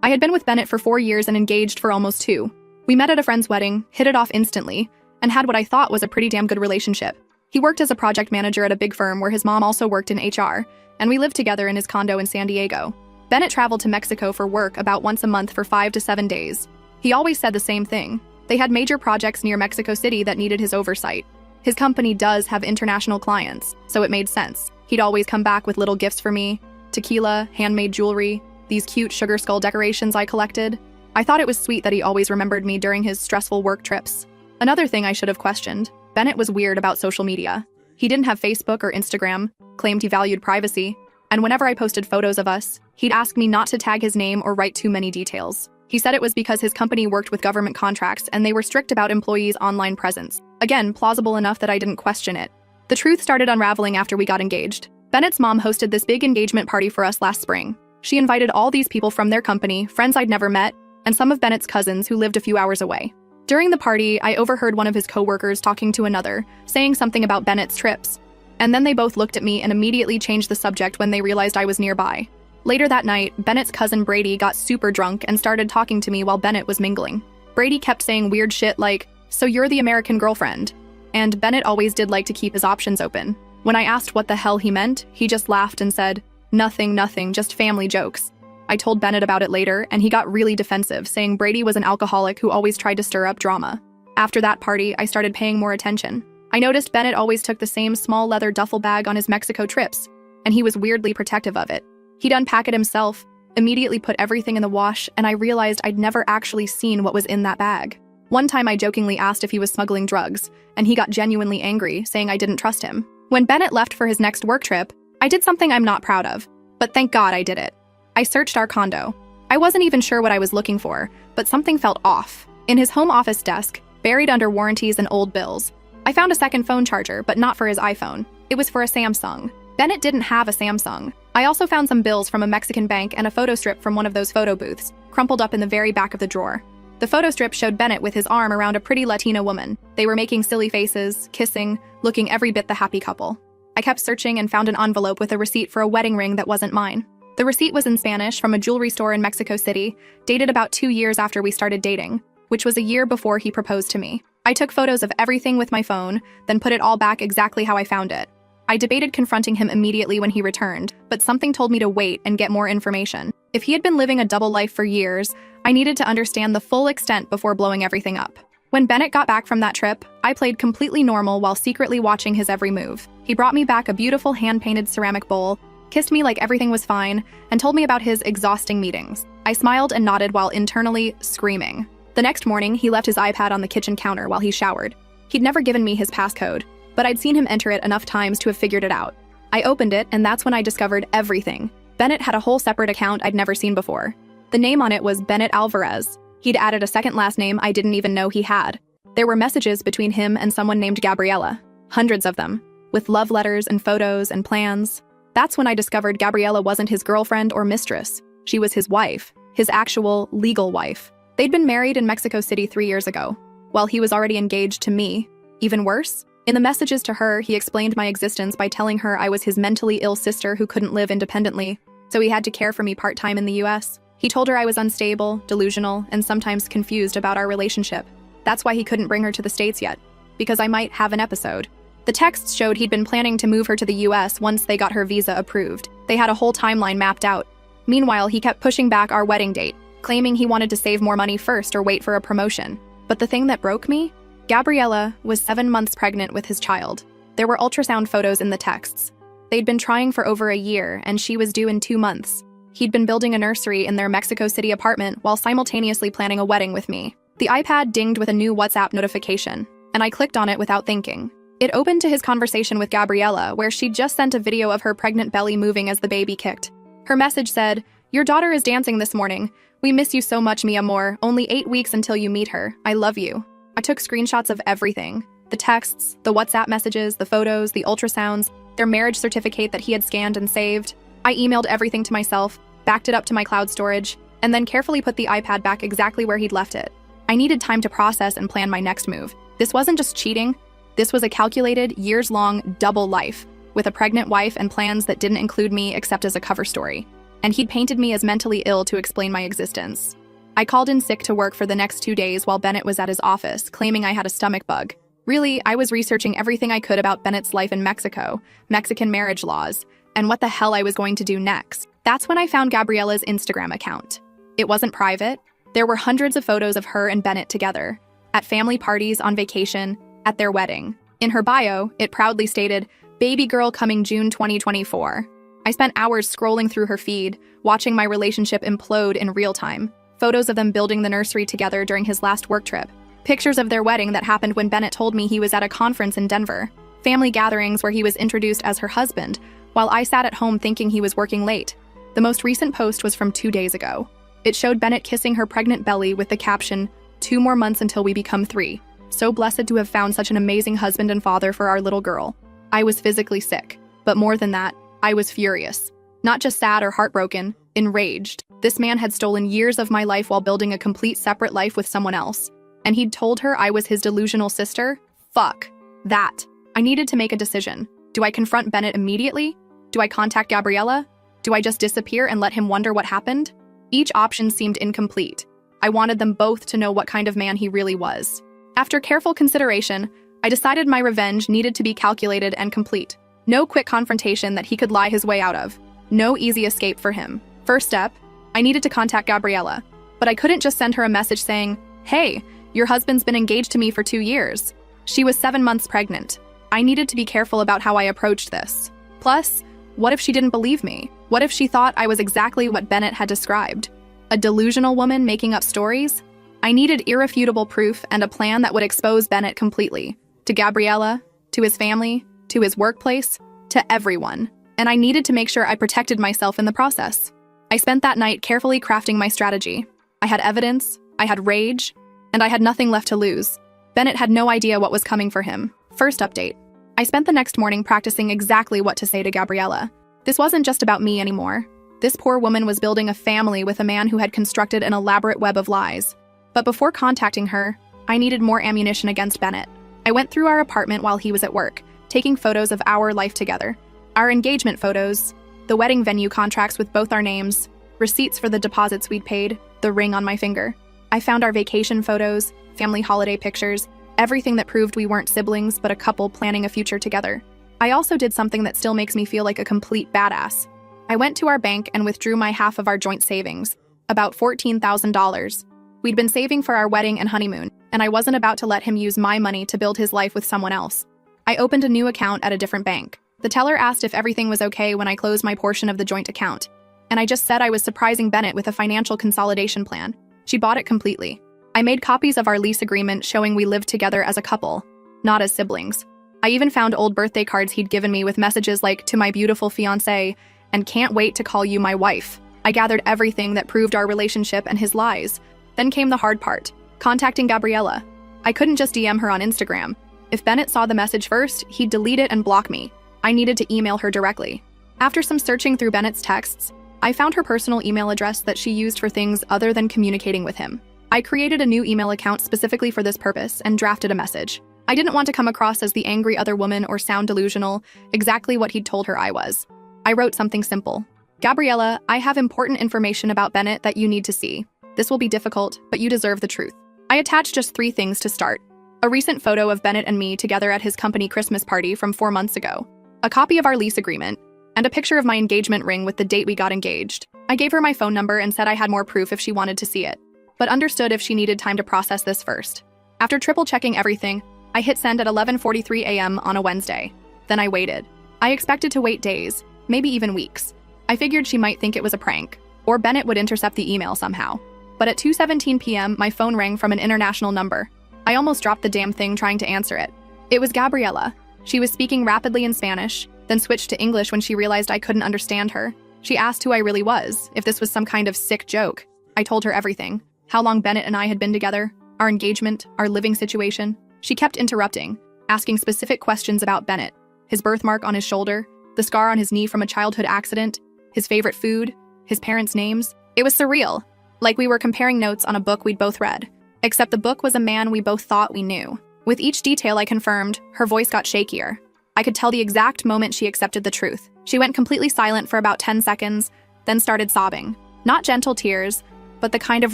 I had been with Bennett for 4 years and engaged for almost 2. We met at a friend's wedding, hit it off instantly, and had what I thought was a pretty damn good relationship. He worked as a project manager at a big firm where his mom also worked in HR, and we lived together in his condo in San Diego. Bennett traveled to Mexico for work about once a month for 5 to 7 days. He always said the same thing. They had major projects near Mexico City that needed his oversight. His company does have international clients, so it made sense. He'd always come back with little gifts for me: tequila, handmade jewelry, these cute sugar skull decorations I collected. I thought it was sweet that he always remembered me during his stressful work trips. Another thing I should have questioned: Bennett was weird about social media. He didn't have Facebook or Instagram, claimed he valued privacy, and whenever I posted photos of us, he'd ask me not to tag his name or write too many details. He said it was because his company worked with government contracts and they were strict about employees' online presence. Again, plausible enough that I didn't question it. The truth started unraveling after we got engaged. Bennett's mom hosted this big engagement party for us last spring. She invited all these people from their company, friends I'd never met, and some of Bennett's cousins who lived a few hours away. During the party, I overheard one of his coworkers talking to another, saying something about Bennett's trips. And then they both looked at me and immediately changed the subject when they realized I was nearby. Later that night, Bennett's cousin Brady got super drunk and started talking to me while Bennett was mingling. Brady kept saying weird shit like, "So you're the American girlfriend?" And Bennett always did like to keep his options open. When I asked what the hell he meant, he just laughed and said, nothing, just family jokes." I told Bennett about it later, and he got really defensive, saying Brady was an alcoholic who always tried to stir up drama. After that party, I started paying more attention. I noticed Bennett always took the same small leather duffel bag on his Mexico trips, and he was weirdly protective of it. He'd unpack it himself, immediately put everything in the wash, and I realized I'd never actually seen what was in that bag. One time I jokingly asked if he was smuggling drugs, and he got genuinely angry, saying I didn't trust him. When Bennett left for his next work trip, I did something I'm not proud of, but thank God I did it. I searched our condo. I wasn't even sure what I was looking for, but something felt off. In his home office desk, buried under warranties and old bills, I found a second phone charger, but not for his iPhone. It was for a Samsung. Bennett didn't have a Samsung. I also found some bills from a Mexican bank and a photo strip from one of those photo booths, crumpled up in the very back of the drawer. The photo strip showed Bennett with his arm around a pretty Latina woman. They were making silly faces, kissing, looking every bit the happy couple. I kept searching and found an envelope with a receipt for a wedding ring that wasn't mine. The receipt was in Spanish from a jewelry store in Mexico City, dated about 2 years after we started dating, which was a year before he proposed to me. I took photos of everything with my phone, then put it all back exactly how I found it. I debated confronting him immediately when he returned, but something told me to wait and get more information. If he had been living a double life for years, I needed to understand the full extent before blowing everything up. When Bennett got back from that trip, I played completely normal while secretly watching his every move. He brought me back a beautiful hand-painted ceramic bowl, kissed me like everything was fine, and told me about his exhausting meetings. I smiled and nodded while internally screaming. The next morning, he left his iPad on the kitchen counter while he showered. He'd never given me his passcode, but I'd seen him enter it enough times to have figured it out. I opened it, and that's when I discovered everything. Bennett had a whole separate account I'd never seen before. The name on it was Bennett Alvarez. He'd added a second last name I didn't even know he had. There were messages between him and someone named Gabriella, hundreds of them, with love letters and photos and plans. That's when I discovered Gabriella wasn't his girlfriend or mistress. She was his wife, his actual, legal wife. They'd been married in Mexico City 3 years ago, while he was already engaged to me. Even worse, in the messages to her, he explained my existence by telling her I was his mentally ill sister who couldn't live independently, so he had to care for me part-time in the US. He told her I was unstable, delusional, and sometimes confused about our relationship. That's why he couldn't bring her to the States yet, because I might have an episode. The texts showed he'd been planning to move her to the US once they got her visa approved. They had a whole timeline mapped out. Meanwhile, he kept pushing back our wedding date, claiming he wanted to save more money first or wait for a promotion. But the thing that broke me? Gabriella was 7 months pregnant with his child. There were ultrasound photos in the texts. They'd been trying for over a year, and she was due in 2 months. He'd been building a nursery in their Mexico City apartment while simultaneously planning a wedding with me. The iPad dinged with a new WhatsApp notification, and I clicked on it without thinking. It opened to his conversation with Gabriella, where she'd just sent a video of her pregnant belly moving as the baby kicked. Her message said, "Your daughter is dancing this morning. We miss you so much, mi amor. Only 8 weeks until you meet her. I love you." I took screenshots of everything. The texts, the WhatsApp messages, the photos, the ultrasounds, their marriage certificate that he had scanned and saved. I emailed everything to myself, backed it up to my cloud storage, and then carefully put the iPad back exactly where he'd left it. I needed time to process and plan my next move. This wasn't just cheating. This was a calculated, years-long double life, with a pregnant wife and plans that didn't include me except as a cover story. and he'd painted me as mentally ill to explain my existence. I called in sick to work for the next 2 days while Bennett was at his office, claiming I had a stomach bug. Really, I was researching everything I could about Bennett's life in Mexico, Mexican marriage laws, and what the hell I was going to do next. That's when I found Gabriella's Instagram account. It wasn't private. There were hundreds of photos of her and Bennett together, at family parties, on vacation, at their wedding. In her bio, it proudly stated, "Baby girl coming June 2024. I spent hours scrolling through her feed, watching my relationship implode in real time. Photos of them building the nursery together during his last work trip. Pictures of their wedding that happened when Bennett told me he was at a conference in Denver. Family gatherings where he was introduced as her husband, while I sat at home thinking he was working late. The most recent post was from 2 days ago. It showed Bennett kissing her pregnant belly with the caption, 2 more months until we become 3. So blessed to have found such an amazing husband and father for our little girl." I was physically sick, but more than that, I was furious. Not just sad or heartbroken, enraged. This man had stolen years of my life while building a complete separate life with someone else. And he'd told her I was his delusional sister? Fuck that. I needed to make a decision. Do I confront Bennett immediately? Do I contact Gabriella? Do I just disappear and let him wonder what happened? Each option seemed incomplete. I wanted them both to know what kind of man he really was. After careful consideration, I decided my revenge needed to be calculated and complete. No quick confrontation that he could lie his way out of. No easy escape for him. First step, I needed to contact Gabriella. But I couldn't just send her a message saying, "Hey, your husband's been engaged to me for 2 years." She was 7 months pregnant. I needed to be careful about how I approached this. Plus, what if she didn't believe me? What if she thought I was exactly what Bennett had described? A delusional woman making up stories? I needed irrefutable proof and a plan that would expose Bennett completely. To Gabriella, to his family, to his workplace, to everyone. And I needed to make sure I protected myself in the process. I spent that night carefully crafting my strategy. I had evidence, I had rage, and I had nothing left to lose. Bennett had no idea what was coming for him. First update. I spent the next morning practicing exactly what to say to Gabriella. This wasn't just about me anymore. This poor woman was building a family with a man who had constructed an elaborate web of lies. But before contacting her, I needed more ammunition against Bennett. I went through our apartment while he was at work, taking photos of our life together. Our engagement photos, the wedding venue contracts with both our names, receipts for the deposits we'd paid, the ring on my finger. I found our vacation photos, family holiday pictures, everything that proved we weren't siblings but a couple planning a future together. I also did something that still makes me feel like a complete badass. I went to our bank and withdrew my half of our joint savings, about $14,000. We'd been saving for our wedding and honeymoon, and I wasn't about to let him use my money to build his life with someone else. I opened a new account at a different bank. The teller asked if everything was okay when I closed my portion of the joint account, and I just said I was surprising Bennett with a financial consolidation plan. She bought it completely. I made copies of our lease agreement showing we lived together as a couple, not as siblings. I even found old birthday cards he'd given me with messages like, "To my beautiful fiancé," and "Can't wait to call you my wife." I gathered everything that proved our relationship and his lies. Then came the hard part, contacting Gabriella. I couldn't just DM her on Instagram. If Bennett saw the message first, he'd delete it and block me. I needed to email her directly. After some searching through Bennett's texts, I found her personal email address that she used for things other than communicating with him. I created a new email account specifically for this purpose and drafted a message. I didn't want to come across as the angry other woman or sound delusional, exactly what he'd told her I was. I wrote something simple. "Gabriella, I have important information about Bennett that you need to see. This will be difficult, but you deserve the truth." I attached just 3 things to start. A recent photo of Bennett and me together at his company Christmas party from 4 months ago, a copy of our lease agreement, and a picture of my engagement ring with the date we got engaged. I gave her my phone number and said I had more proof if she wanted to see it, but understood if she needed time to process this first. After triple-checking everything, I hit send at 11:43 a.m. on a Wednesday. Then I waited. I expected to wait days, maybe even weeks. I figured she might think it was a prank, or Bennett would intercept the email somehow. But at 2:17 p.m., my phone rang from an international number. I almost dropped the damn thing trying to answer it. It was Gabriella. She was speaking rapidly in Spanish, then switched to English when she realized I couldn't understand her. She asked who I really was, if this was some kind of sick joke. I told her everything. How long Bennett and I had been together, our engagement, our living situation. She kept interrupting, asking specific questions about Bennett, his birthmark on his shoulder, the scar on his knee from a childhood accident, his favorite food, his parents' names. It was surreal, like we were comparing notes on a book we'd both read, except the book was a man we both thought we knew. With each detail I confirmed, her voice got shakier. I could tell the exact moment she accepted the truth. She went completely silent for about 10 seconds, then started sobbing. Not gentle tears, but the kind of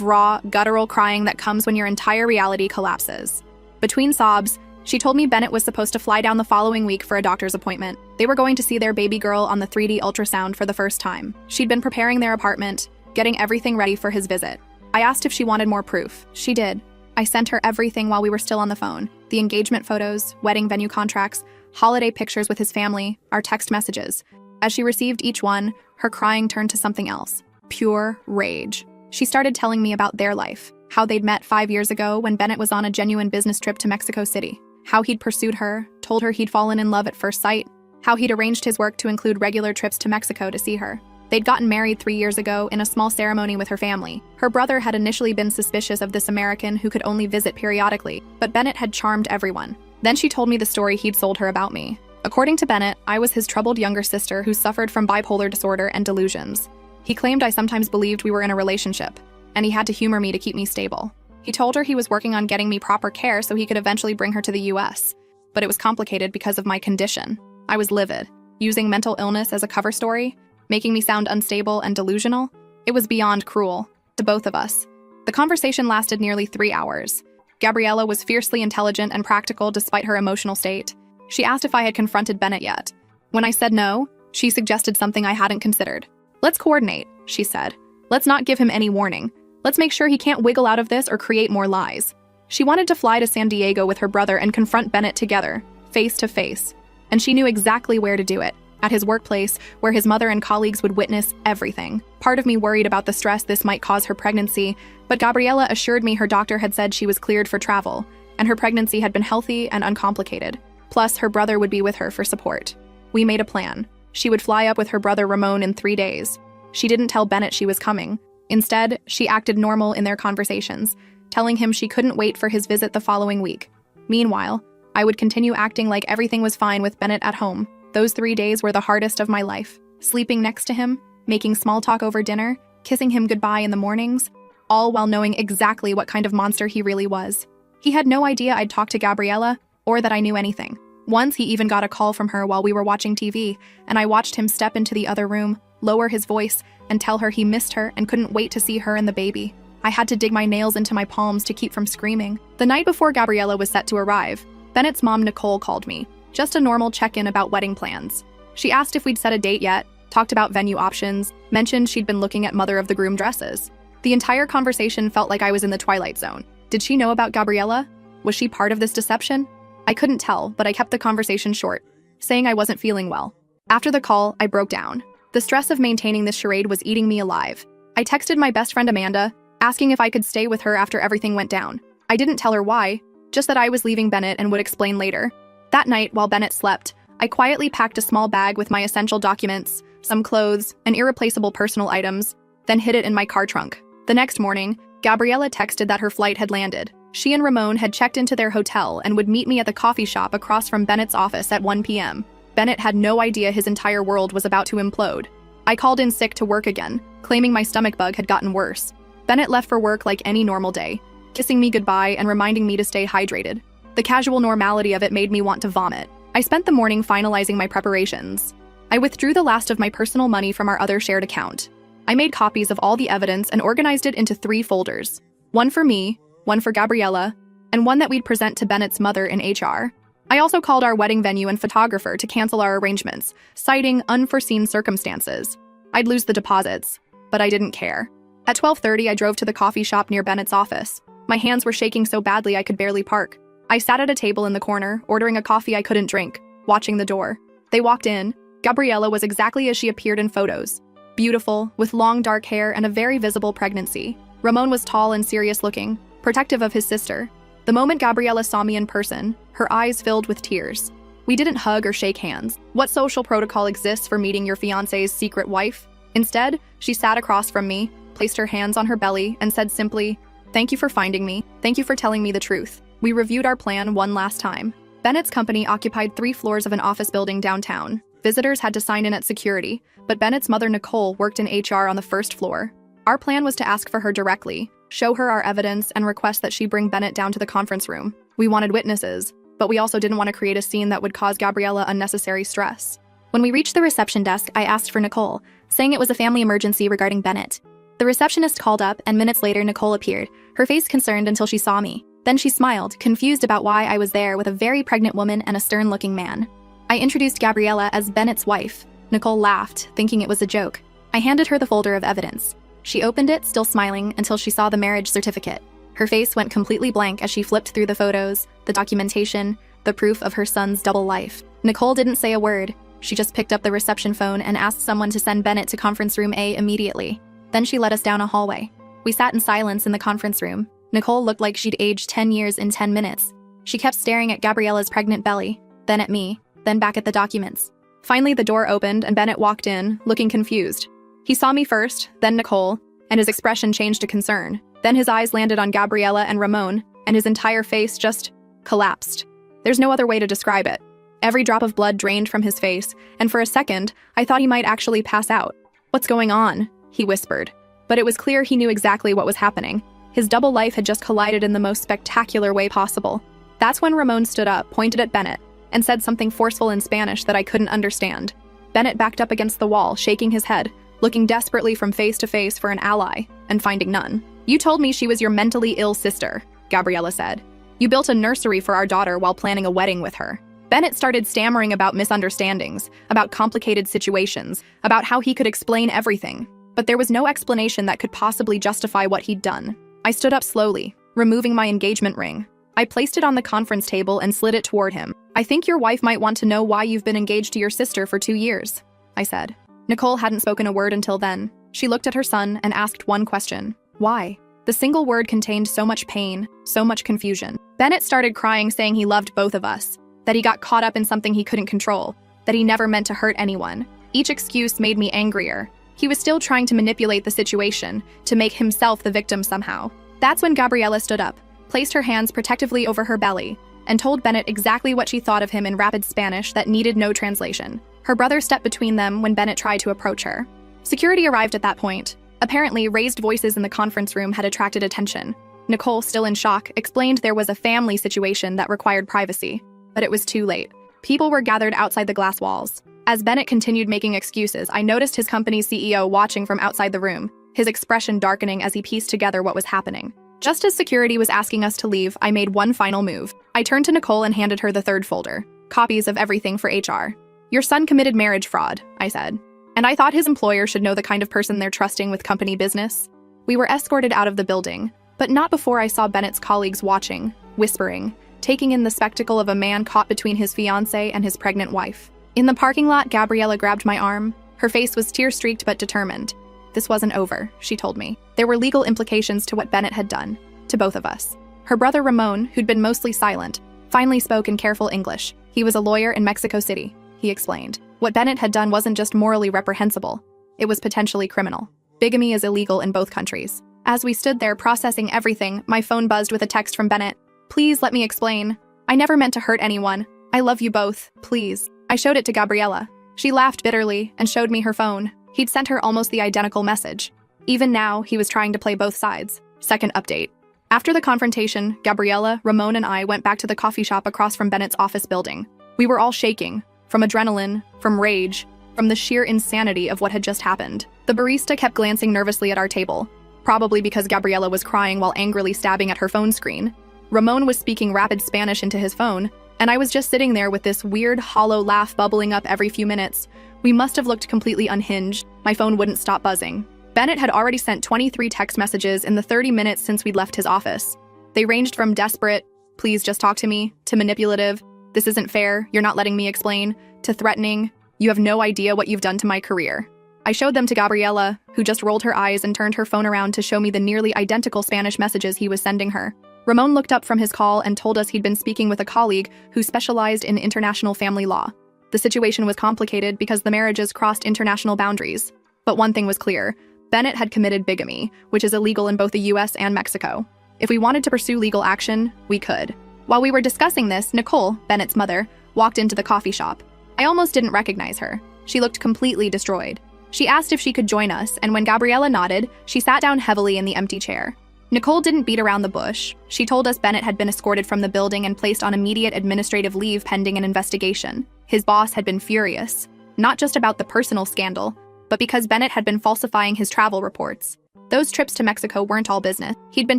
raw, guttural crying that comes when your entire reality collapses. Between sobs, she told me Bennett was supposed to fly down the following week for a doctor's appointment. They were going to see their baby girl on the 3D ultrasound for the first time. She'd been preparing their apartment, getting everything ready for his visit. I asked if she wanted more proof. She did. I sent her everything while we were still on the phone. The engagement photos, wedding venue contracts, holiday pictures with his family, our text messages. As she received each one, her crying turned to something else. Pure rage. She started telling me about their life, how they'd met 5 years ago when Bennett was on a genuine business trip to Mexico City, how he'd pursued her, told her he'd fallen in love at first sight, how he'd arranged his work to include regular trips to Mexico to see her. They'd gotten married 3 years ago in a small ceremony with her family. Her brother had initially been suspicious of this American who could only visit periodically, but Bennett had charmed everyone. Then she told me the story he'd sold her about me. According to Bennett, I was his troubled younger sister who suffered from bipolar disorder and delusions. He claimed I sometimes believed we were in a relationship, and he had to humor me to keep me stable. He told her he was working on getting me proper care so he could eventually bring her to the US, but it was complicated because of my condition. I was livid, using mental illness as a cover story, making me sound unstable and delusional. It was beyond cruel, to both of us. The conversation lasted nearly 3 hours. Gabriella was fiercely intelligent and practical despite her emotional state. She asked if I had confronted Bennett yet. When I said no, she suggested something I hadn't considered. "Let's coordinate," she said. "Let's not give him any warning. Let's make sure he can't wiggle out of this or create more lies." She wanted to fly to San Diego with her brother and confront Bennett together, face to face. And she knew exactly where to do it, at his workplace, where his mother and colleagues would witness everything. Part of me worried about the stress this might cause her pregnancy, but Gabriella assured me her doctor had said she was cleared for travel, and her pregnancy had been healthy and uncomplicated. Plus, her brother would be with her for support. We made a plan. She would fly up with her brother Ramon in 3 days. She didn't tell Bennett she was coming. Instead, she acted normal in their conversations, telling him she couldn't wait for his visit the following week. Meanwhile, I would continue acting like everything was fine with Bennett at home. Those 3 days were the hardest of my life. Sleeping next to him, making small talk over dinner, kissing him goodbye in the mornings, all while knowing exactly what kind of monster he really was. He had no idea I'd talked to Gabriella, or that I knew anything. Once he even got a call from her while we were watching TV, and I watched him step into the other room, lower his voice, and tell her he missed her and couldn't wait to see her and the baby. I had to dig my nails into my palms to keep from screaming. The night before Gabriella was set to arrive, Bennett's mom Nicole called me. Just a normal check-in about wedding plans. She asked if we'd set a date yet, talked about venue options, mentioned she'd been looking at mother of the groom dresses. The entire conversation felt like I was in the Twilight Zone. Did she know about Gabriella? Was she part of this deception? I couldn't tell, but I kept the conversation short, saying I wasn't feeling well. After the call, I broke down. The stress of maintaining this charade was eating me alive. I texted my best friend Amanda, asking if I could stay with her after everything went down. I didn't tell her why, just that I was leaving Bennett and would explain later. That night, while Bennett slept, I quietly packed a small bag with my essential documents, some clothes, and irreplaceable personal items, then hid it in my car trunk. The next morning, Gabriella texted that her flight had landed. She and Ramon had checked into their hotel and would meet me at the coffee shop across from Bennett's office at 1 p.m. Bennett had no idea his entire world was about to implode. I called in sick to work again, claiming my stomach bug had gotten worse. Bennett left for work like any normal day, kissing me goodbye and reminding me to stay hydrated. The casual normality of it made me want to vomit. I spent the morning finalizing my preparations. I withdrew the last of my personal money from our other shared account. I made copies of all the evidence and organized it into 3 folders. One for me, one for Gabriella, and one that we'd present to Bennett's mother in HR. I also called our wedding venue and photographer to cancel our arrangements, citing unforeseen circumstances. I'd lose the deposits, but I didn't care. At 12:30, I drove to the coffee shop near Bennett's office. My hands were shaking so badly I could barely park. I sat at a table in the corner, ordering a coffee I couldn't drink, watching the door. They walked in. Gabriella was exactly as she appeared in photos. Beautiful, with long dark hair and a very visible pregnancy. Ramon was tall and serious-looking, protective of his sister. The moment Gabriella saw me in person, her eyes filled with tears. We didn't hug or shake hands. What social protocol exists for meeting your fiancé's secret wife? Instead, she sat across from me, placed her hands on her belly, and said simply, "Thank you for finding me. Thank you for telling me the truth." We reviewed our plan one last time. Bennett's company occupied 3 floors of an office building downtown. Visitors had to sign in at security, but Bennett's mother Nicole worked in HR on the 1st floor. Our plan was to ask for her directly, show her our evidence, and request that she bring Bennett down to the conference room. We wanted witnesses, but we also didn't want to create a scene that would cause Gabriella unnecessary stress. When we reached the reception desk, I asked for Nicole, saying it was a family emergency regarding Bennett. The receptionist called up, and minutes later Nicole appeared, her face concerned until she saw me. Then she smiled, confused about why I was there with a very pregnant woman and a stern-looking man. I introduced Gabriella as Bennett's wife. Nicole laughed, thinking it was a joke. I handed her the folder of evidence. She opened it, still smiling, until she saw the marriage certificate. Her face went completely blank as she flipped through the photos, the documentation, the proof of her son's double life. Nicole didn't say a word. She just picked up the reception phone and asked someone to send Bennett to conference room A immediately. Then she led us down a hallway. We sat in silence in the conference room. Nicole looked like she'd aged 10 years in 10 minutes. She kept staring at Gabriella's pregnant belly, then at me, then back at the documents. Finally, the door opened and Bennett walked in, looking confused. He saw me first, then Nicole, and his expression changed to concern. Then his eyes landed on Gabriella and Ramon, and his entire face just collapsed. There's no other way to describe it. Every drop of blood drained from his face, and for a second, I thought he might actually pass out. "What's going on?" he whispered. But it was clear he knew exactly what was happening. His double life had just collided in the most spectacular way possible. That's when Ramon stood up, pointed at Bennett, and said something forceful in Spanish that I couldn't understand. Bennett backed up against the wall, shaking his head, looking desperately from face to face for an ally, and finding none. "You told me she was your mentally ill sister," Gabriella said. "You built a nursery for our daughter while planning a wedding with her." Bennett started stammering about misunderstandings, about complicated situations, about how he could explain everything. But there was no explanation that could possibly justify what he'd done. I stood up slowly, removing my engagement ring. I placed it on the conference table and slid it toward him. "I think your wife might want to know why you've been engaged to your sister for 2 years, I said. Nicole hadn't spoken a word until then. She looked at her son and asked one question. Why? The single word contained so much pain, so much confusion. Bennett started crying, saying he loved both of us, that he got caught up in something he couldn't control, that he never meant to hurt anyone. Each excuse made me angrier. He was still trying to manipulate the situation, to make himself the victim somehow. That's when Gabriella stood up, placed her hands protectively over her belly, and told Bennett exactly what she thought of him in rapid Spanish that needed no translation. Her brother stepped between them when Bennett tried to approach her. Security arrived at that point. Apparently, raised voices in the conference room had attracted attention. Nicole, still in shock, explained there was a family situation that required privacy. But it was too late. People were gathered outside the glass walls. As Bennett continued making excuses, I noticed his company's CEO watching from outside the room, his expression darkening as he pieced together what was happening. Just as security was asking us to leave, I made one final move. I turned to Nicole and handed her the third folder. Copies of everything for HR. "Your son committed marriage fraud," I said. "And I thought his employer should know the kind of person they're trusting with company business." We were escorted out of the building, but not before I saw Bennett's colleagues watching, whispering, taking in the spectacle of a man caught between his fiancé and his pregnant wife. In the parking lot, Gabriella grabbed my arm. Her face was tear-streaked but determined. This wasn't over, she told me. There were legal implications to what Bennett had done, to both of us. Her brother Ramon, who'd been mostly silent, finally spoke in careful English. He was a lawyer in Mexico City, he explained. What Bennett had done wasn't just morally reprehensible, it was potentially criminal. Bigamy is illegal in both countries. As we stood there processing everything, my phone buzzed with a text from Bennett. "Please let me explain. I never meant to hurt anyone. I love you both, please." I showed it to Gabriella. She laughed bitterly and showed me her phone. He'd sent her almost the identical message. Even now, he was trying to play both sides. Second update. After the confrontation, Gabriella, Ramon, and I went back to the coffee shop across from Bennett's office building. We were all shaking, from adrenaline, from rage, from the sheer insanity of what had just happened. The barista kept glancing nervously at our table, probably because Gabriella was crying while angrily stabbing at her phone screen. Ramon was speaking rapid Spanish into his phone, and I was just sitting there with this weird, hollow laugh bubbling up every few minutes. We must have looked completely unhinged. My phone wouldn't stop buzzing. Bennett had already sent 23 text messages in the 30 minutes since we'd left his office. They ranged from desperate, "Please just talk to me," to manipulative, "This isn't fair, you're not letting me explain," to threatening, "You have no idea what you've done to my career." I showed them to Gabriella, who just rolled her eyes and turned her phone around to show me the nearly identical Spanish messages he was sending her. Ramon looked up from his call and told us he'd been speaking with a colleague who specialized in international family law. The situation was complicated because the marriages crossed international boundaries. But one thing was clear. Bennett had committed bigamy, which is illegal in both the US and Mexico. If we wanted to pursue legal action, we could. While we were discussing this, Nicole, Bennett's mother, walked into the coffee shop. I almost didn't recognize her. She looked completely destroyed. She asked if she could join us, and when Gabriella nodded, she sat down heavily in the empty chair. Nicole didn't beat around the bush. She told us Bennett had been escorted from the building and placed on immediate administrative leave pending an investigation. His boss had been furious, not just about the personal scandal, but because Bennett had been falsifying his travel reports. Those trips to Mexico weren't all business. He'd been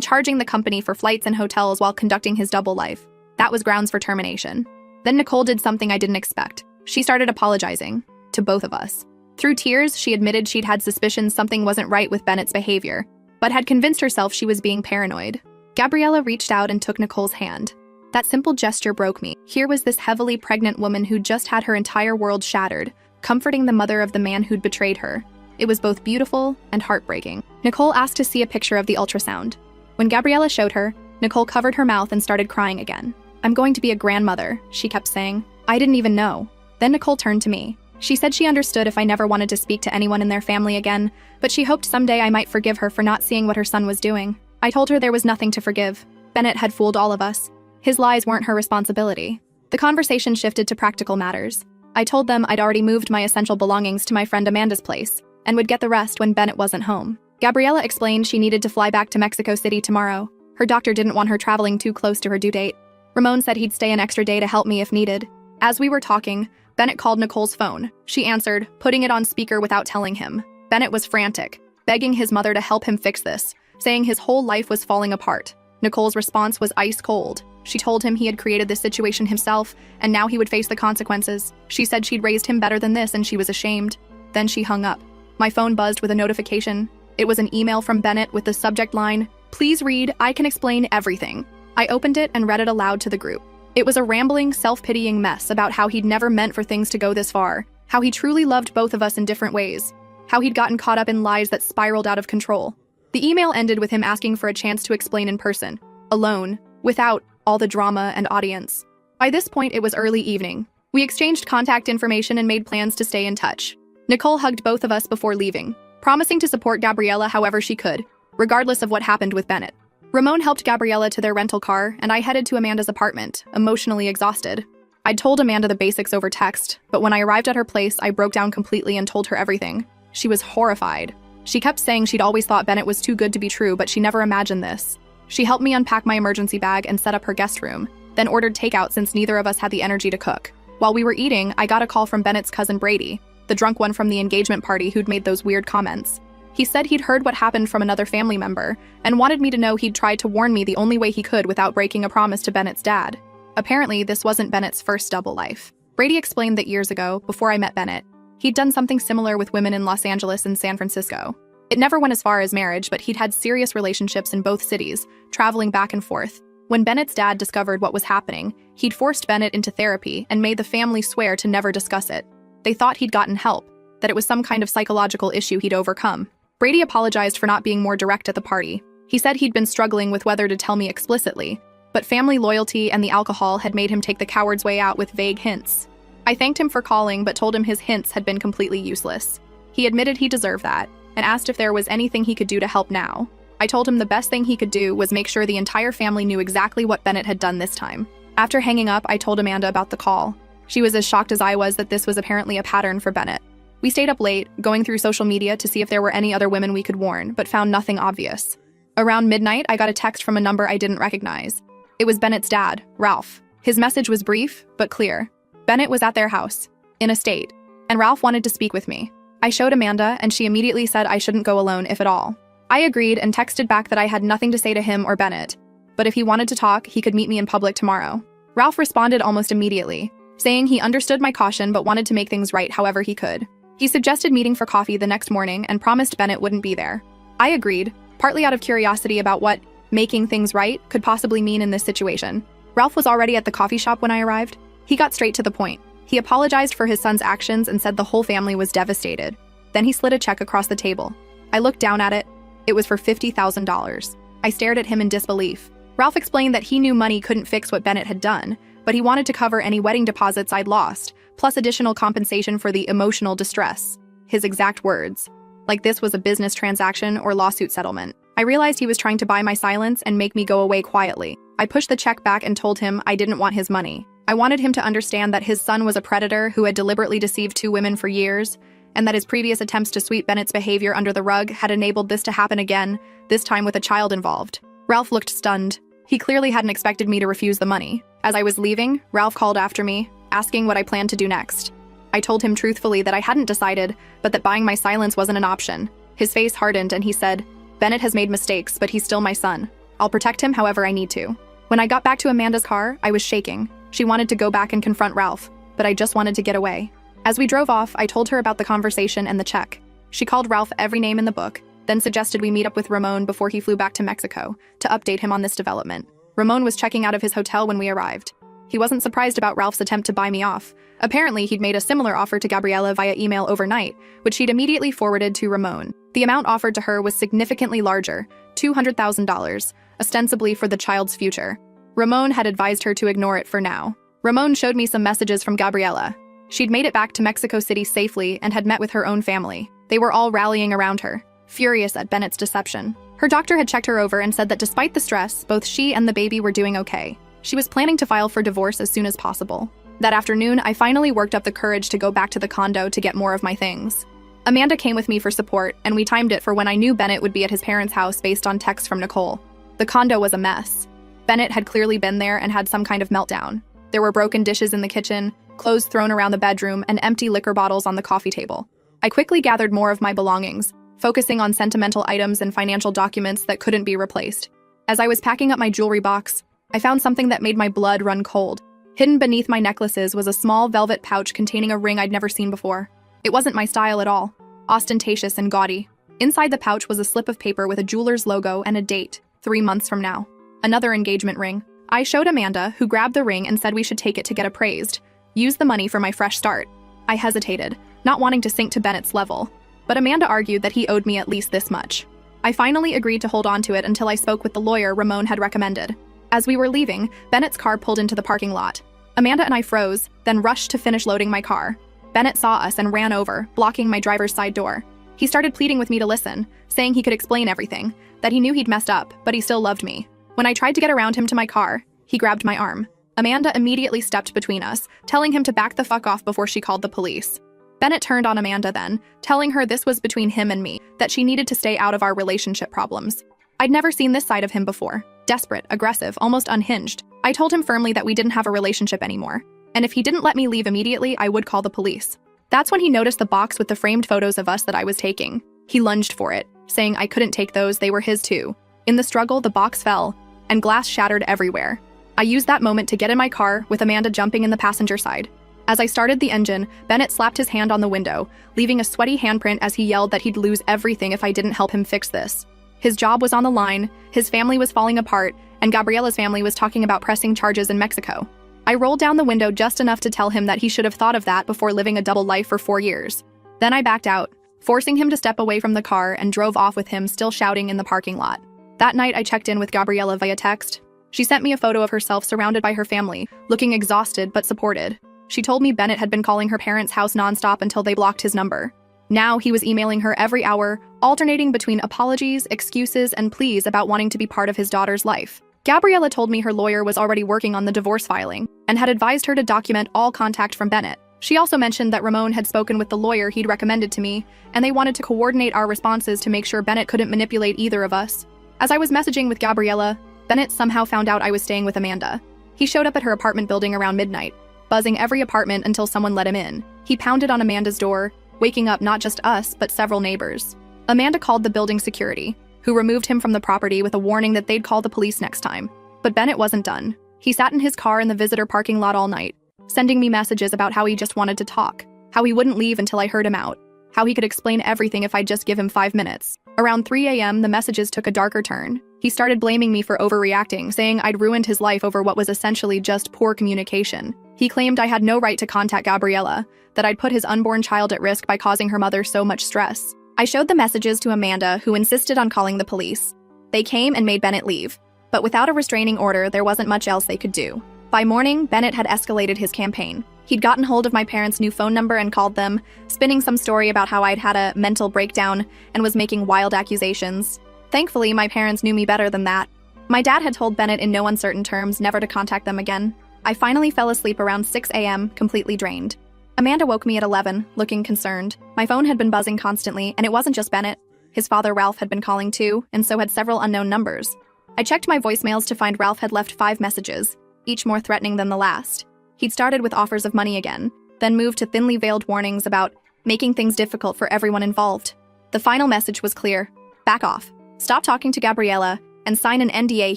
charging the company for flights and hotels while conducting his double life. That was grounds for termination. Then Nicole did something I didn't expect. She started apologizing. To both of us. Through tears, she admitted she'd had suspicions something wasn't right with Bennett's behavior, but had convinced herself she was being paranoid. Gabriella reached out and took Nicole's hand. That simple gesture broke me. Here was this heavily pregnant woman who'd just had her entire world shattered, comforting the mother of the man who'd betrayed her. It was both beautiful and heartbreaking. Nicole asked to see a picture of the ultrasound. When Gabriella showed her, Nicole covered her mouth and started crying again. "I'm going to be a grandmother," she kept saying. "I didn't even know." Then Nicole turned to me. She said she understood if I never wanted to speak to anyone in their family again, but she hoped someday I might forgive her for not seeing what her son was doing. I told her there was nothing to forgive. Bennett had fooled all of us. His lies weren't her responsibility. The conversation shifted to practical matters. I told them I'd already moved my essential belongings to my friend Amanda's place, and would get the rest when Bennett wasn't home. Gabriella explained she needed to fly back to Mexico City tomorrow. Her doctor didn't want her traveling too close to her due date. Ramon said he'd stay an extra day to help me if needed. As we were talking, Bennett called Nicole's phone. She answered, putting it on speaker without telling him. Bennett was frantic, begging his mother to help him fix this, saying his whole life was falling apart. Nicole's response was ice cold. She told him he had created this situation himself, and now he would face the consequences. She said she'd raised him better than this, and she was ashamed. Then she hung up. My phone buzzed with a notification. It was an email from Bennett with the subject line, "Please read, I can explain everything." I opened it and read it aloud to the group. It was a rambling, self-pitying mess about how he'd never meant for things to go this far, how he truly loved both of us in different ways, how he'd gotten caught up in lies that spiraled out of control. The email ended with him asking for a chance to explain in person, alone, without all the drama and audience. By this point, it was early evening. We exchanged contact information and made plans to stay in touch. Nicole hugged both of us before leaving, promising to support Gabriella however she could, regardless of what happened with Bennett. Ramon helped Gabriella to their rental car, and I headed to Amanda's apartment, emotionally exhausted. I'd told Amanda the basics over text, but when I arrived at her place, I broke down completely and told her everything. She was horrified. She kept saying she'd always thought Bennett was too good to be true, but she never imagined this. She helped me unpack my emergency bag and set up her guest room, then ordered takeout since neither of us had the energy to cook. While we were eating, I got a call from Bennett's cousin Brady, the drunk one from the engagement party who'd made those weird comments. He said he'd heard what happened from another family member, and wanted me to know he'd tried to warn me the only way he could without breaking a promise to Bennett's dad. Apparently, this wasn't Bennett's first double life. Brady explained that years ago, before I met Bennett, he'd done something similar with women in Los Angeles and San Francisco. It never went as far as marriage, but he'd had serious relationships in both cities, traveling back and forth. When Bennett's dad discovered what was happening, he'd forced Bennett into therapy and made the family swear to never discuss it. They thought he'd gotten help, that it was some kind of psychological issue he'd overcome. Brady apologized for not being more direct at the party. He said he'd been struggling with whether to tell me explicitly, but family loyalty and the alcohol had made him take the coward's way out with vague hints. I thanked him for calling, but told him his hints had been completely useless. He admitted he deserved that, and asked if there was anything he could do to help now. I told him the best thing he could do was make sure the entire family knew exactly what Bennett had done this time. After hanging up, I told Amanda about the call. She was as shocked as I was that this was apparently a pattern for Bennett. We stayed up late, going through social media to see if there were any other women we could warn, but found nothing obvious. Around midnight, I got a text from a number I didn't recognize. It was Bennett's dad, Ralph. His message was brief, but clear. Bennett was at their house, in a state, and Ralph wanted to speak with me. I showed Amanda, and she immediately said I shouldn't go alone, if at all. I agreed and texted back that I had nothing to say to him or Bennett, but if he wanted to talk, he could meet me in public tomorrow. Ralph responded almost immediately, saying he understood my caution but wanted to make things right however he could. He suggested meeting for coffee the next morning and promised Bennett wouldn't be there. I agreed, partly out of curiosity about what making things right could possibly mean in this situation. Ralph was already at the coffee shop when I arrived. He got straight to the point. He apologized for his son's actions and said the whole family was devastated. Then he slid a check across the table. I looked down at it. It was for $50,000. I stared at him in disbelief. Ralph explained that he knew money couldn't fix what Bennett had done, but he wanted to cover any wedding deposits I'd lost, plus additional compensation for the emotional distress. His exact words. Like this was a business transaction or lawsuit settlement. I realized he was trying to buy my silence and make me go away quietly. I pushed the check back and told him I didn't want his money. I wanted him to understand that his son was a predator who had deliberately deceived two women for years, and that his previous attempts to sweep Bennett's behavior under the rug had enabled this to happen again, this time with a child involved. Ralph looked stunned. He clearly hadn't expected me to refuse the money. As I was leaving, Ralph called after me, asking what I planned to do next. I I told him truthfully that I hadn't decided, but that buying my silence wasn't an option. His face hardened and he said, "Bennett has made mistakes, but he's still my son. I'll protect him however I need to." When I got back to Amanda's car, I was shaking. She wanted to go back and confront Ralph, but I just wanted to get away. As we drove off, I told her about the conversation and the check. She called Ralph every name in the book, then suggested we meet up with Ramon before he flew back to Mexico to update him on this development. Ramon was checking out of his hotel when we arrived. He wasn't surprised about Ralph's attempt to buy me off. Apparently, he'd made a similar offer to Gabriela via email overnight, which he'd immediately forwarded to Ramon. The amount offered to her was significantly larger, $200,000, ostensibly for the child's future. Ramon had advised her to ignore it for now. Ramon showed me some messages from Gabriela. She'd made it back to Mexico City safely and had met with her own family. They were all rallying around her, furious at Bennett's deception. Her doctor had checked her over and said that despite the stress, both she and the baby were doing okay. She was planning to file for divorce as soon as possible. That afternoon, I finally worked up the courage to go back to the condo to get more of my things. Amanda came with me for support, and we timed it for when I knew Bennett would be at his parents' house based on texts from Nicole. The condo was a mess. Bennett had clearly been there and had some kind of meltdown. There were broken dishes in the kitchen, clothes thrown around the bedroom, and empty liquor bottles on the coffee table. I quickly gathered more of my belongings, focusing on sentimental items and financial documents that couldn't be replaced. As I was packing up my jewelry box, I found something that made my blood run cold. Hidden beneath my necklaces was a small velvet pouch containing a ring I'd never seen before. It wasn't my style at all, ostentatious and gaudy. Inside the pouch was a slip of paper with a jeweler's logo and a date, 3 months from now. Another engagement ring. I showed Amanda, who grabbed the ring and said we should take it to get appraised. Use the money for my fresh start. I hesitated, not wanting to sink to Bennett's level. But Amanda argued that he owed me at least this much. I finally agreed to hold on to it until I spoke with the lawyer Ramon had recommended. As we were leaving, Bennett's car pulled into the parking lot. Amanda and I froze, then rushed to finish loading my car. Bennett saw us and ran over, blocking my driver's side door. He started pleading with me to listen, saying he could explain everything, that he knew he'd messed up, but he still loved me. When I tried to get around him to my car, he grabbed my arm. Amanda immediately stepped between us, telling him to back the fuck off before she called the police. Bennett turned on Amanda then, telling her this was between him and me, that she needed to stay out of our relationship problems. I'd never seen this side of him before. Desperate, aggressive, almost unhinged. I told him firmly that we didn't have a relationship anymore, and if he didn't let me leave immediately, I would call the police. That's when he noticed the box with the framed photos of us that I was taking. He lunged for it, saying I couldn't take those, they were his too. In the struggle, the box fell, and glass shattered everywhere. I used that moment to get in my car, with Amanda jumping in the passenger side. As I started the engine, Bennett slapped his hand on the window, leaving a sweaty handprint as he yelled that he'd lose everything if I didn't help him fix this. His job was on the line, his family was falling apart, and Gabriela's family was talking about pressing charges in Mexico. I rolled down the window just enough to tell him that he should have thought of that before living a double life for 4 years. Then I backed out, forcing him to step away from the car and drove off with him still shouting in the parking lot. That night I checked in with Gabriela via text. She sent me a photo of herself surrounded by her family, looking exhausted but supported. She told me Bennett had been calling her parents' house nonstop until they blocked his number. Now he was emailing her every hour, alternating between apologies, excuses, and pleas about wanting to be part of his daughter's life. Gabriela told me her lawyer was already working on the divorce filing and had advised her to document all contact from Bennett. She also mentioned that Ramon had spoken with the lawyer he'd recommended to me, and they wanted to coordinate our responses to make sure Bennett couldn't manipulate either of us. As I was messaging with Gabriela, Bennett somehow found out I was staying with Amanda. He showed up at her apartment building around midnight, buzzing every apartment until someone let him in. He pounded on Amanda's door, waking up not just us, but several neighbors. Amanda called the building security, who removed him from the property with a warning that they'd call the police next time. But Bennett wasn't done. He sat in his car in the visitor parking lot all night, sending me messages about how he just wanted to talk, how he wouldn't leave until I heard him out, how he could explain everything if I'd just give him 5 minutes. Around 3 a.m., the messages took a darker turn. He started blaming me for overreacting, saying I'd ruined his life over what was essentially just poor communication. He claimed I had no right to contact Gabriela, that I'd put his unborn child at risk by causing her mother so much stress. I showed the messages to Amanda, who insisted on calling the police. They came and made Bennett leave. But without a restraining order, there wasn't much else they could do. By morning, Bennett had escalated his campaign. He'd gotten hold of my parents' new phone number and called them, spinning some story about how I'd had a mental breakdown and was making wild accusations. Thankfully, my parents knew me better than that. My dad had told Bennett in no uncertain terms never to contact them again. I finally fell asleep around 6 a.m., completely drained. Amanda woke me at 11, looking concerned. My phone had been buzzing constantly, and it wasn't just Bennett. His father, Ralph, had been calling too, and so had several unknown numbers. I checked my voicemails to find Ralph had left 5 messages, each more threatening than the last. He'd started with offers of money again, then moved to thinly veiled warnings about making things difficult for everyone involved. The final message was clear: back off, stop talking to Gabriella, and sign an NDA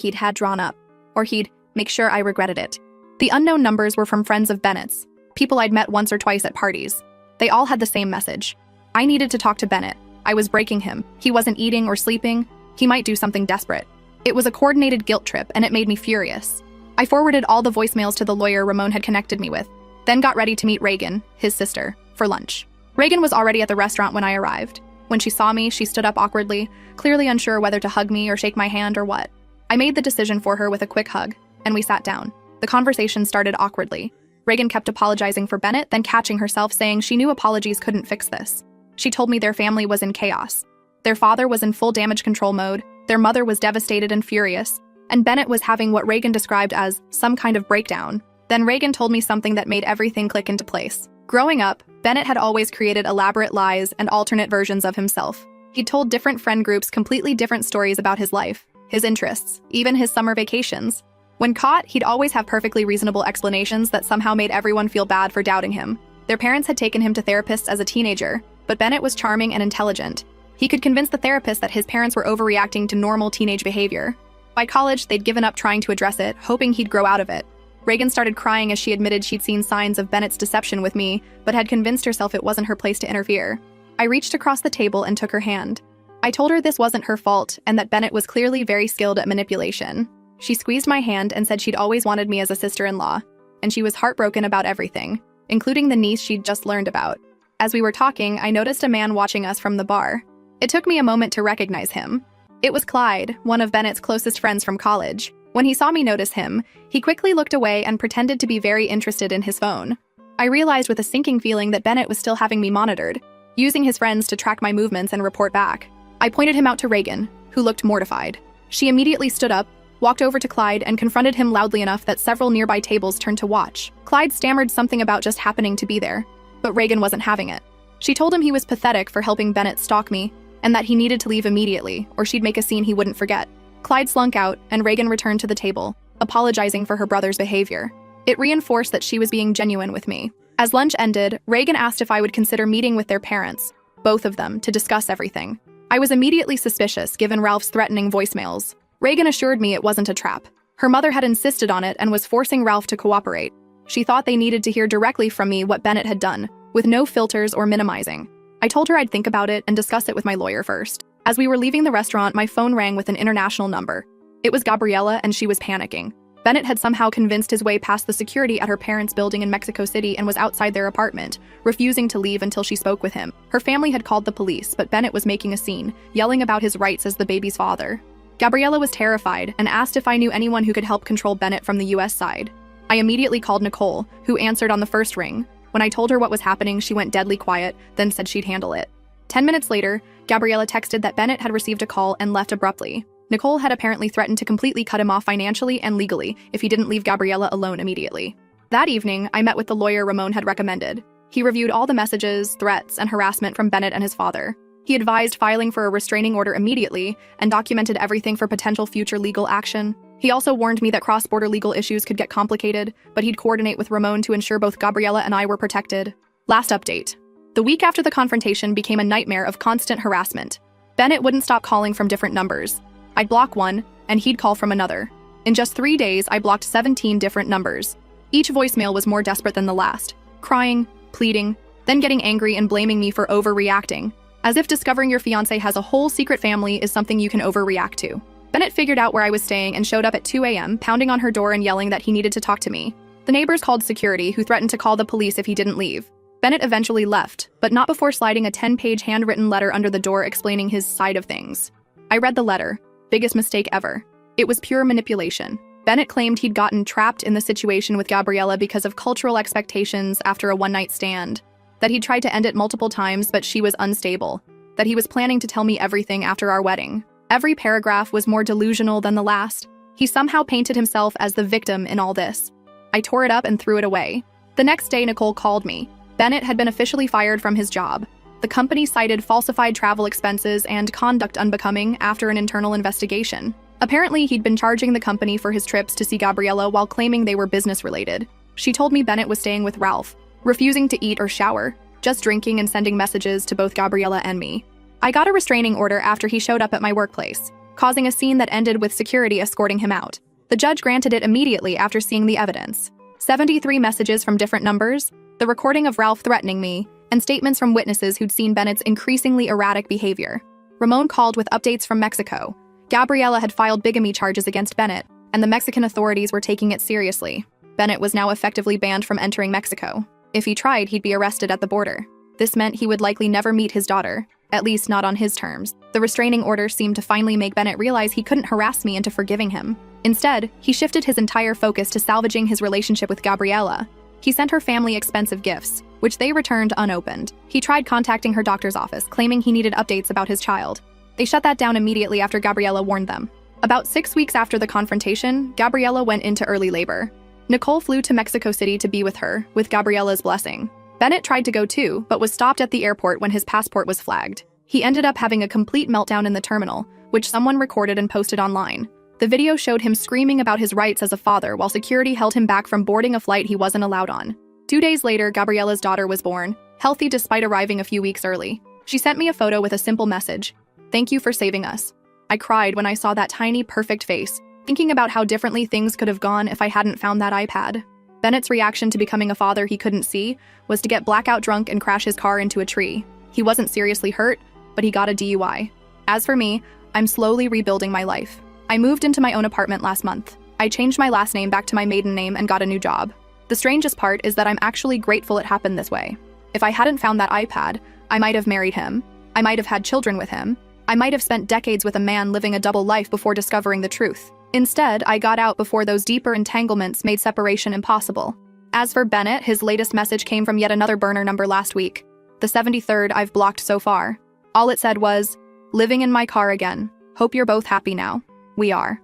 he'd had drawn up, or he'd make sure I regretted it. The unknown numbers were from friends of Bennett's, people I'd met once or twice at parties. They all had the same message. I needed to talk to Bennett. I was breaking him. He wasn't eating or sleeping. He might do something desperate. It was a coordinated guilt trip, and it made me furious. I forwarded all the voicemails to the lawyer Ramon had connected me with, then got ready to meet Reagan, his sister, for lunch. Reagan was already at the restaurant when I arrived. When she saw me, she stood up awkwardly, clearly unsure whether to hug me or shake my hand or what. I made the decision for her with a quick hug, and we sat down. The conversation started awkwardly. Reagan kept apologizing for Bennett, then catching herself saying she knew apologies couldn't fix this. She told me their family was in chaos. Their father was in full damage control mode, their mother was devastated and furious, and Bennett was having what Reagan described as some kind of breakdown. Then Reagan told me something that made everything click into place. Growing up, Bennett had always created elaborate lies and alternate versions of himself. He'd told different friend groups completely different stories about his life, his interests, even his summer vacations. When caught, he'd always have perfectly reasonable explanations that somehow made everyone feel bad for doubting him. Their parents had taken him to therapists as a teenager, but Bennett was charming and intelligent. He could convince the therapist that his parents were overreacting to normal teenage behavior. By college, they'd given up trying to address it, hoping he'd grow out of it. Reagan started crying as she admitted she'd seen signs of Bennett's deception with me, but had convinced herself it wasn't her place to interfere. I reached across the table and took her hand. I told her this wasn't her fault and that Bennett was clearly very skilled at manipulation. She squeezed my hand and said she'd always wanted me as a sister-in-law, and she was heartbroken about everything, including the niece she'd just learned about. As we were talking, I noticed a man watching us from the bar. It took me a moment to recognize him. It was Clyde, one of Bennett's closest friends from college. When he saw me notice him, he quickly looked away and pretended to be very interested in his phone. I realized with a sinking feeling that Bennett was still having me monitored, using his friends to track my movements and report back. I pointed him out to Reagan, who looked mortified. She immediately stood up, walked over to Clyde, and confronted him loudly enough that several nearby tables turned to watch. Clyde stammered something about just happening to be there, but Reagan wasn't having it. She told him he was pathetic for helping Bennett stalk me, and that he needed to leave immediately, or she'd make a scene he wouldn't forget. Clyde slunk out, and Reagan returned to the table, apologizing for her brother's behavior. It reinforced that she was being genuine with me. As lunch ended, Reagan asked if I would consider meeting with their parents, both of them, to discuss everything. I was immediately suspicious, given Ralph's threatening voicemails. Reagan assured me it wasn't a trap. Her mother had insisted on it and was forcing Ralph to cooperate. She thought they needed to hear directly from me what Bennett had done, with no filters or minimizing. I told her I'd think about it and discuss it with my lawyer first. As we were leaving the restaurant, my phone rang with an international number. It was Gabriella, and she was panicking. Bennett had somehow convinced his way past the security at her parents' building in Mexico City and was outside their apartment, refusing to leave until she spoke with him. Her family had called the police, but Bennett was making a scene, yelling about his rights as the baby's father. Gabriella was terrified and asked if I knew anyone who could help control Bennett from the US side. I immediately called Nicole, who answered on the first ring. When I told her what was happening, she went deadly quiet, then said she'd handle it. 10 minutes later, Gabriella texted that Bennett had received a call and left abruptly. Nicole had apparently threatened to completely cut him off financially and legally if he didn't leave Gabriella alone immediately. That evening, I met with the lawyer Ramon had recommended. He reviewed all the messages, threats, and harassment from Bennett and his father. He advised filing for a restraining order immediately and documented everything for potential future legal action. He also warned me that cross-border legal issues could get complicated, but he'd coordinate with Ramon to ensure both Gabriella and I were protected. Last update. The week after the confrontation became a nightmare of constant harassment. Bennett wouldn't stop calling from different numbers. I'd block one, and he'd call from another. In just 3 days, I blocked 17 different numbers. Each voicemail was more desperate than the last, crying, pleading, then getting angry and blaming me for overreacting, as if discovering your fiancé has a whole secret family is something you can overreact to. Bennett figured out where I was staying and showed up at 2 a.m., pounding on her door and yelling that he needed to talk to me. The neighbors called security, who threatened to call the police if he didn't leave. Bennett eventually left, but not before sliding a 10-page handwritten letter under the door explaining his side of things. I read the letter. Biggest mistake ever. It was pure manipulation. Bennett claimed he'd gotten trapped in the situation with Gabriella because of cultural expectations after a one-night stand, that he'd tried to end it multiple times but she was unstable, that he was planning to tell me everything after our wedding. Every paragraph was more delusional than the last. He somehow painted himself as the victim in all this. I tore it up and threw it away. The next day, Nicole called me. Bennett had been officially fired from his job. The company cited falsified travel expenses and conduct unbecoming after an internal investigation. Apparently, he'd been charging the company for his trips to see Gabriella while claiming they were business-related. She told me Bennett was staying with Ralph, refusing to eat or shower, just drinking and sending messages to both Gabriella and me. I got a restraining order after he showed up at my workplace, causing a scene that ended with security escorting him out. The judge granted it immediately after seeing the evidence. 73 messages from different numbers, the recording of Ralph threatening me, and statements from witnesses who'd seen Bennett's increasingly erratic behavior. Ramon called with updates from Mexico. Gabriella had filed bigamy charges against Bennett, and the Mexican authorities were taking it seriously. Bennett was now effectively banned from entering Mexico. If he tried, he'd be arrested at the border. This meant he would likely never meet his daughter, at least not on his terms. The restraining order seemed to finally make Bennett realize he couldn't harass me into forgiving him. Instead, he shifted his entire focus to salvaging his relationship with Gabriella. He sent her family expensive gifts, which they returned unopened. He tried contacting her doctor's office, claiming he needed updates about his child. They shut that down immediately after Gabriella warned them. About 6 weeks after the confrontation, Gabriella went into early labor. Nicole flew to Mexico City to be with her, with Gabriella's blessing. Bennett tried to go too, but was stopped at the airport when his passport was flagged. He ended up having a complete meltdown in the terminal, which someone recorded and posted online. The video showed him screaming about his rights as a father while security held him back from boarding a flight he wasn't allowed on. 2 days later, Gabriella's daughter was born, healthy despite arriving a few weeks early. She sent me a photo with a simple message: "Thank you for saving us." I cried when I saw that tiny, perfect face, thinking about how differently things could have gone if I hadn't found that iPad. Bennett's reaction to becoming a father he couldn't see was to get blackout drunk and crash his car into a tree. He wasn't seriously hurt, but he got a DUI. As for me, I'm slowly rebuilding my life. I moved into my own apartment last month. I changed my last name back to my maiden name and got a new job. The strangest part is that I'm actually grateful it happened this way. If I hadn't found that iPad, I might have married him. I might have had children with him. I might have spent decades with a man living a double life before discovering the truth. Instead, I got out before those deeper entanglements made separation impossible. As for Bennett, his latest message came from yet another burner number last week. The 73rd I've blocked so far. All it said was, "Living in my car again. Hope you're both happy now." We are.